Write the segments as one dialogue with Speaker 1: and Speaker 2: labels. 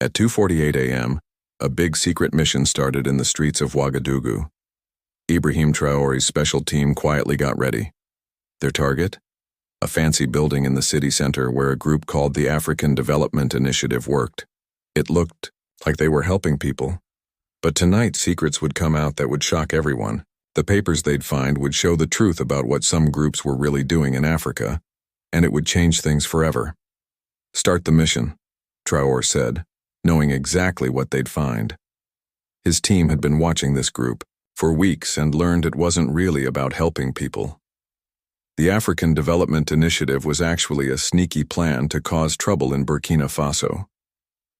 Speaker 1: At 2:48 a.m., a big secret mission started in the streets of Ouagadougou. Ibrahim Traoré's special team quietly got ready. Their target? A fancy building in the city center where a group called the African Development Initiative worked. It looked like they were helping people. But tonight secrets would come out that would shock everyone. The papers they'd find would show the truth about what some groups were really doing in Africa, and it would change things forever. "Start the mission," Traoré said, knowing exactly what they'd find. His team had been watching this group for weeks and learned it wasn't really about helping people. The African Development Initiative was actually a sneaky plan to cause trouble in Burkina Faso.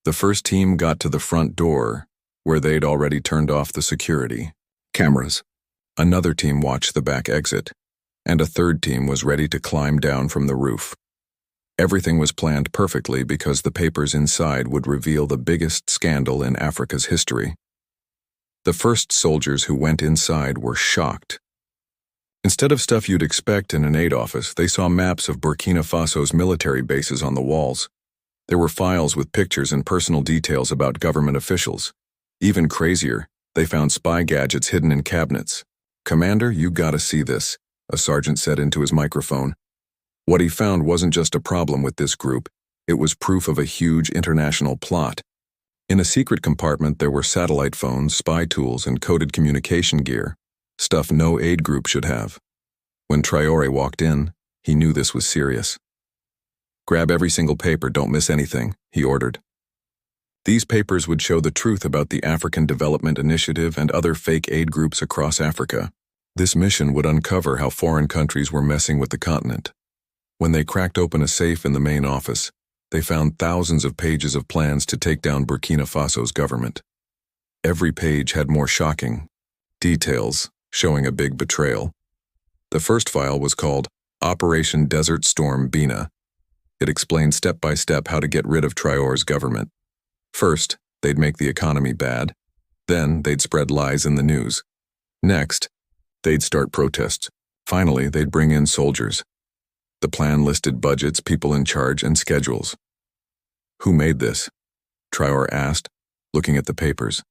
Speaker 1: The first team got to the front door, where they'd already turned off the security cameras. Another team watched the back exit, and a third team was ready to climb down from the roof. Everything was planned perfectly because the papers inside would reveal the biggest scandal in Africa's history. The first soldiers who went inside were shocked. Instead of stuff you'd expect in an aid office, they saw maps of Burkina Faso's military bases on the walls. There were files with pictures and personal details about government officials. Even crazier, they found spy gadgets hidden in cabinets. "Commander, you gotta see this," a sergeant said into his microphone. What he found wasn't just a problem with this group, it was proof of a huge international plot. In a secret compartment there were satellite phones, spy tools, and coded communication gear, stuff no aid group should have. When Traoré walked in, he knew this was serious. "Grab every single paper, don't miss anything," he ordered. These papers would show the truth about the African Development Initiative and other fake aid groups across Africa. This mission would uncover how foreign countries were messing with the continent. When they cracked open a safe in the main office, they found thousands of pages of plans to take down Burkina Faso's government. Every page had more shocking details, showing a big betrayal. The first file was called Operation Desert Storm Bina. It explained step by step how to get rid of Traoré's government. First, they'd make the economy bad. Then, they'd spread lies in the news. Next, they'd start protests. Finally, they'd bring in soldiers. The plan listed budgets, people in charge, and schedules. "Who made this?" Traoré asked, looking at the papers.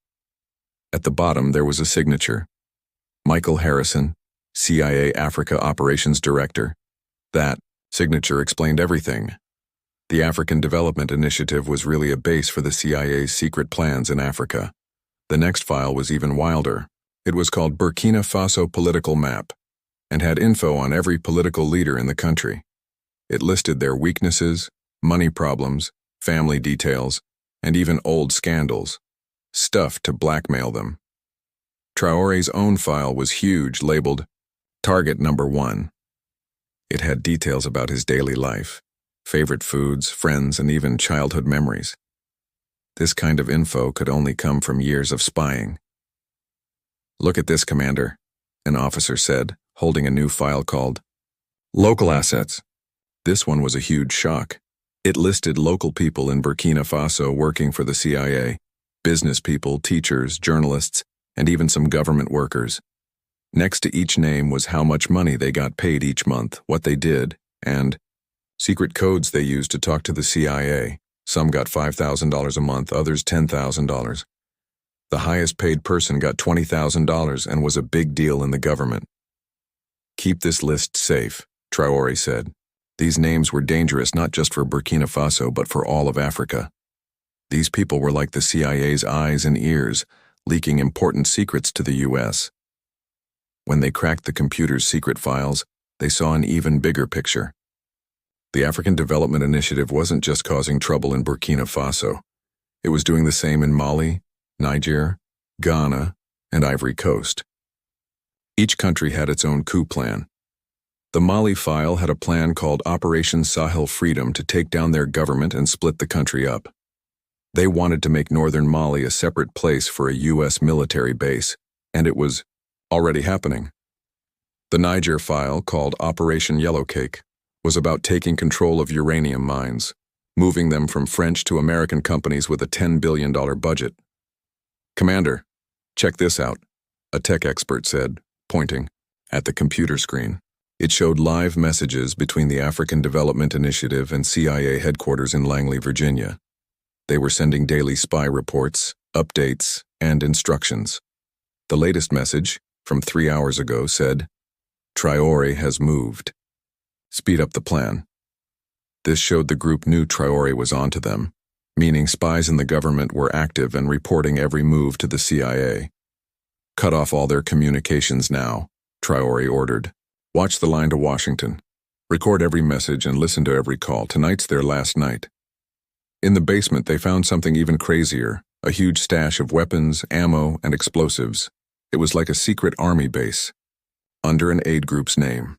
Speaker 1: At the bottom, there was a signature. Michael Harrison, CIA Africa Operations Director. That signature explained everything. The African Development Initiative was really a base for the CIA's secret plans in Africa. The next file was even wilder. It was called Burkina Faso Political Map, and had info on every political leader in the country. It listed their weaknesses, money problems, family details, and even old scandals, stuff to blackmail them. Traoré's own file was huge, labeled Target Number 1. It had details about his daily life, favorite foods, friends, and even childhood memories. This kind of info could only come from years of spying. "Look at this, Commander," an officer said, holding a new file called Local Assets. This one was a huge shock. It listed local people in Burkina Faso working for the CIA, business people, teachers, journalists, and even some government workers. Next to each name was how much money they got paid each month, what they did, and secret codes they used to talk to the CIA. Some got $5,000 a month, others $10,000. The highest paid person got $20,000 and was a big deal in the government. "Keep this list safe," Traoré said. These names were dangerous not just for Burkina Faso but for all of Africa. These people were like the CIA's eyes and ears, leaking important secrets to the US. When they cracked the computer's secret files, they saw an even bigger picture. The African Development Initiative wasn't just causing trouble in Burkina Faso. It was doing the same in Mali, Niger, Ghana, and Ivory Coast. Each country had its own coup plan. The Mali file had a plan called Operation Sahel Freedom to take down their government and split the country up. They wanted to make northern Mali a separate place for a US military base, and it was already happening. The Niger file, called Operation Yellowcake, was about taking control of uranium mines, moving them from French to American companies with a $10 billion budget. "Commander, check this out," a tech expert said, pointing at the computer screen. It showed live messages between the African Development Initiative and CIA headquarters in Langley, Virginia. They were sending daily spy reports, updates, and instructions. The latest message, from 3 hours ago, said, "Traoré has moved. Speed up the plan." This showed the group knew Traoré was onto them, meaning spies in the government were active and reporting every move to the CIA. "Cut off all their communications now," Traoré ordered. "Watch the line to Washington. Record every message and listen to every call. Tonight's their last night." In the basement, they found something even crazier, a huge stash of weapons, ammo, and explosives. It was like a secret army base, under an aid group's name.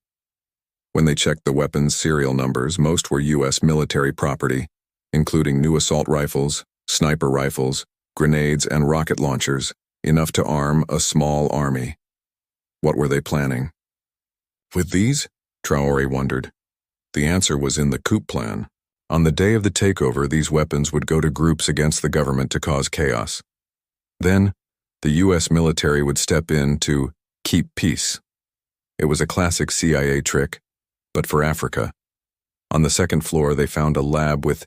Speaker 1: When they checked the weapons' serial numbers, most were U.S. military property, including new assault rifles, sniper rifles, grenades, and rocket launchers, enough to arm a small army. What were they planning? With these? Traoré wondered. The answer was in the coup plan. On the day of the takeover, these weapons would go to groups against the government to cause chaos. Then, the U.S. military would step in to keep peace. It was a classic CIA trick, but for Africa. On the second floor, they found a lab with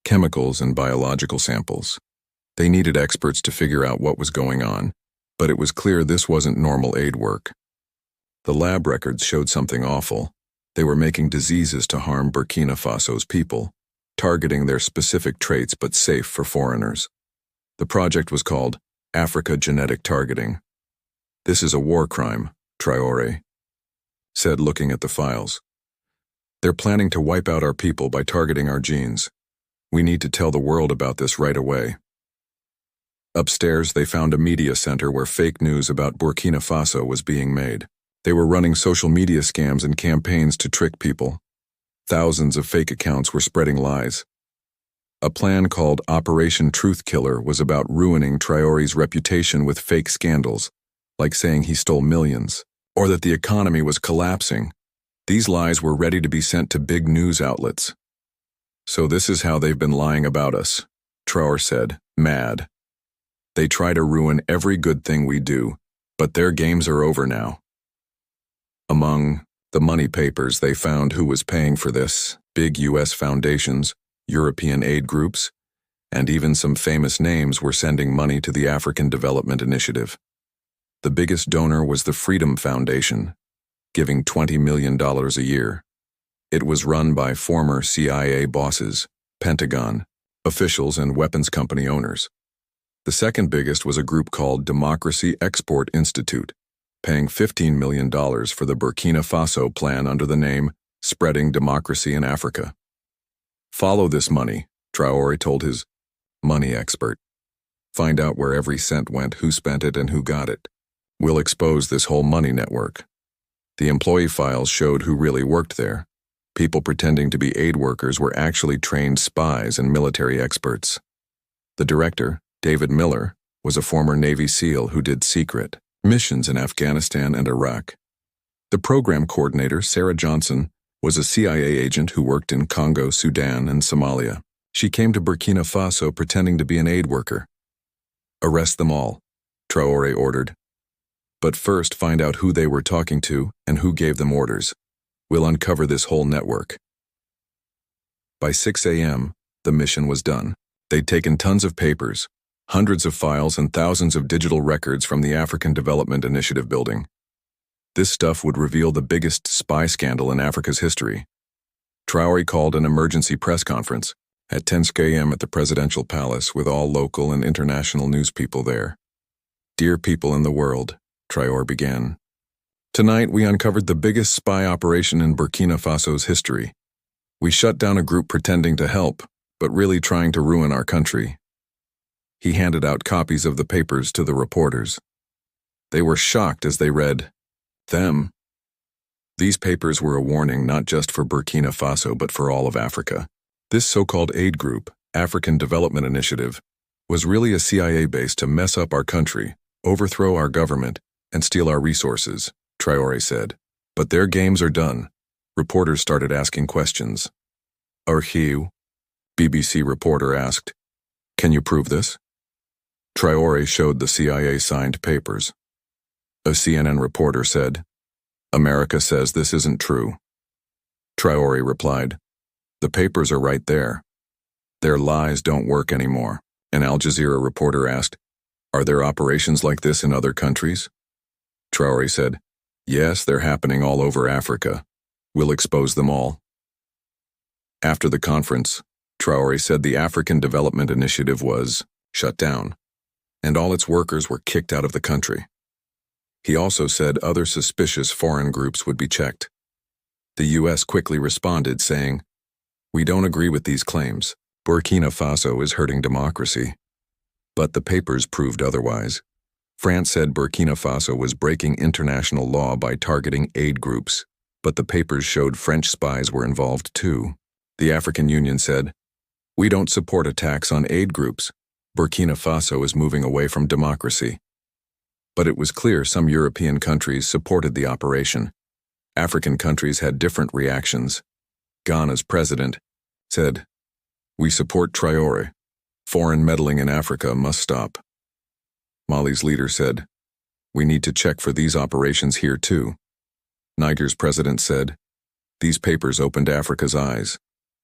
Speaker 1: chemicals and biological samples. They needed experts to figure out what was going on, but it was clear this wasn't normal aid work. The lab records showed something awful. They were making diseases to harm Burkina Faso's people, targeting their specific traits but safe for foreigners. The project was called Africa Genetic Targeting. "This is a war crime," Traoré said, looking at the files. "They're planning to wipe out our people by targeting our genes. We need to tell the world about this right away." Upstairs, they found a media center where fake news about Burkina Faso was being made. They were running social media scams and campaigns to trick people. Thousands of fake accounts were spreading lies. A plan called Operation Truth Killer was about ruining Traoré's reputation with fake scandals, like saying he stole millions, or that the economy was collapsing. These lies were ready to be sent to big news outlets. "So this is how they've been lying about us," Traoré said, mad. "They try to ruin every good thing we do, but their games are over now." Among the money papers, they found who was paying for this: big U.S. foundations, European aid groups, and even some famous names were sending money to the African Development Initiative. The biggest donor was the Freedom Foundation, giving $20 million a year. It was run by former CIA bosses, Pentagon, officials, and weapons company owners. The second biggest was a group called Democracy Export Institute, paying $15 million for the Burkina Faso plan under the name Spreading Democracy in Africa. "Follow this money," Traoré told his money expert. "Find out where every cent went, who spent it, and who got it. We'll expose this whole money network." The employee files showed who really worked there. People pretending to be aid workers were actually trained spies and military experts. The director, David Miller, was a former Navy SEAL who did secret missions in Afghanistan and Iraq. The program coordinator, Sarah Johnson, was a CIA agent who worked in Congo, Sudan, and Somalia. She came to Burkina Faso pretending to be an aid worker. "Arrest them all," Traoré ordered. "But first find out who they were talking to and who gave them orders. We'll uncover this whole network." By 6 a.m., the mission was done. They'd taken tons of papers, hundreds of files, and thousands of digital records from the African Development Initiative building. This stuff would reveal the biggest spy scandal in Africa's history. Traoré called an emergency press conference at 10 a.m. at the presidential palace with all local and international news people there. "Dear people in the world," Traoré began. "Tonight we uncovered the biggest spy operation in Burkina Faso's history. We shut down a group pretending to help, but really trying to ruin our country." He handed out copies of the papers to the reporters. They were shocked as they read them. These papers were a warning not just for Burkina Faso but for all of Africa. This so-called aid group, African Development Initiative, was really a CIA base to mess up our country, overthrow our government, and steal our resources, Traoré said. "But their games are done." Reporters started asking questions. "Archive?" BBC reporter asked. "Can you prove this?" Traoré showed the CIA-signed papers. A CNN reporter said, "America says this isn't true." Traoré replied, "The papers are right there." Their lies don't work anymore. An Al Jazeera reporter asked, "Are there operations like this in other countries?" Traoré said, "Yes, they're happening all over Africa. We'll expose them all." After the conference, Traoré said the African Development Initiative was shut down, and all its workers were kicked out of the country. He also said other suspicious foreign groups would be checked. The U.S. quickly responded, saying, "We don't agree with these claims. Burkina Faso is hurting democracy." But the papers proved otherwise. France said Burkina Faso was breaking international law by targeting aid groups, but the papers showed French spies were involved too. The African Union said, "We don't support attacks on aid groups. Burkina Faso is moving away from democracy." But it was clear some European countries supported the operation. African countries had different reactions. Ghana's president said, "We support Traoré. Foreign meddling in Africa must stop." Mali's leader said, "We need to check for these operations here too." Niger's president said, "These papers opened Africa's eyes.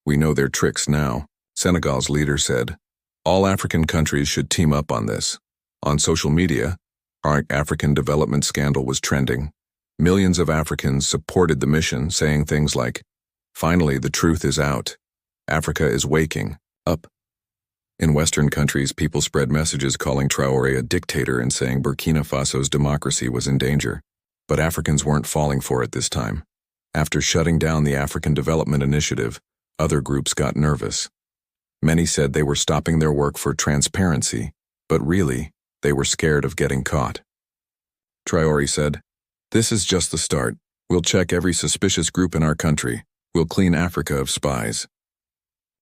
Speaker 1: We know their tricks now." Senegal's leader said, "All African countries should team up on this." On social media, our African development scandal was trending. Millions of Africans supported the mission, saying things like, "Finally, the truth is out. Africa is waking up." In Western countries, people spread messages calling Traoré a dictator and saying Burkina Faso's democracy was in danger. But Africans weren't falling for it this time. After shutting down the African Development Initiative, other groups got nervous. Many said they were stopping their work for transparency, but really, they were scared of getting caught. Traoré said, "This is just the start. We'll check every suspicious group in our country. We'll clean Africa of spies."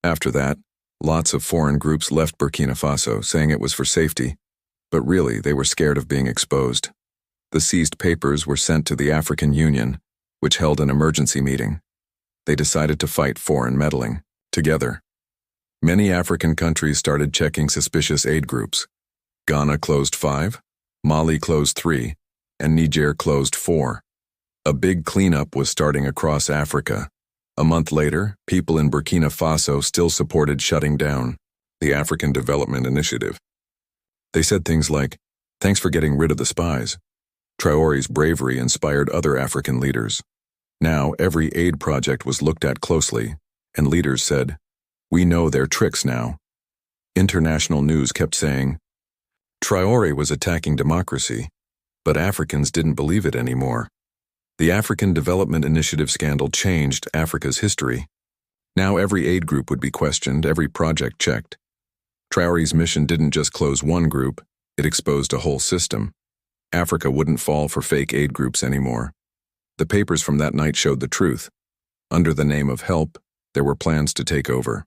Speaker 1: After that, lots of foreign groups left Burkina Faso, saying it was for safety, but really they were scared of being exposed. The seized papers were sent to the African Union, which held an emergency meeting. They decided to fight foreign meddling together. Many African countries started checking suspicious aid groups. Ghana closed 5, Mali closed 3, and Niger closed 4. A big cleanup was starting across Africa. A month later, people in Burkina Faso still supported shutting down the African Development Initiative. They said things like, "Thanks for getting rid of the spies." Traoré's bravery inspired other African leaders. Now, every aid project was looked at closely, and leaders said, "We know their tricks now." International news kept saying, Traoré was attacking democracy, but Africans didn't believe it anymore. The African Development Initiative scandal changed Africa's history. Now every aid group would be questioned, every project checked. Traoré's mission didn't just close one group, it exposed a whole system. Africa wouldn't fall for fake aid groups anymore. The papers from that night showed the truth. Under the name of help, there were plans to take over.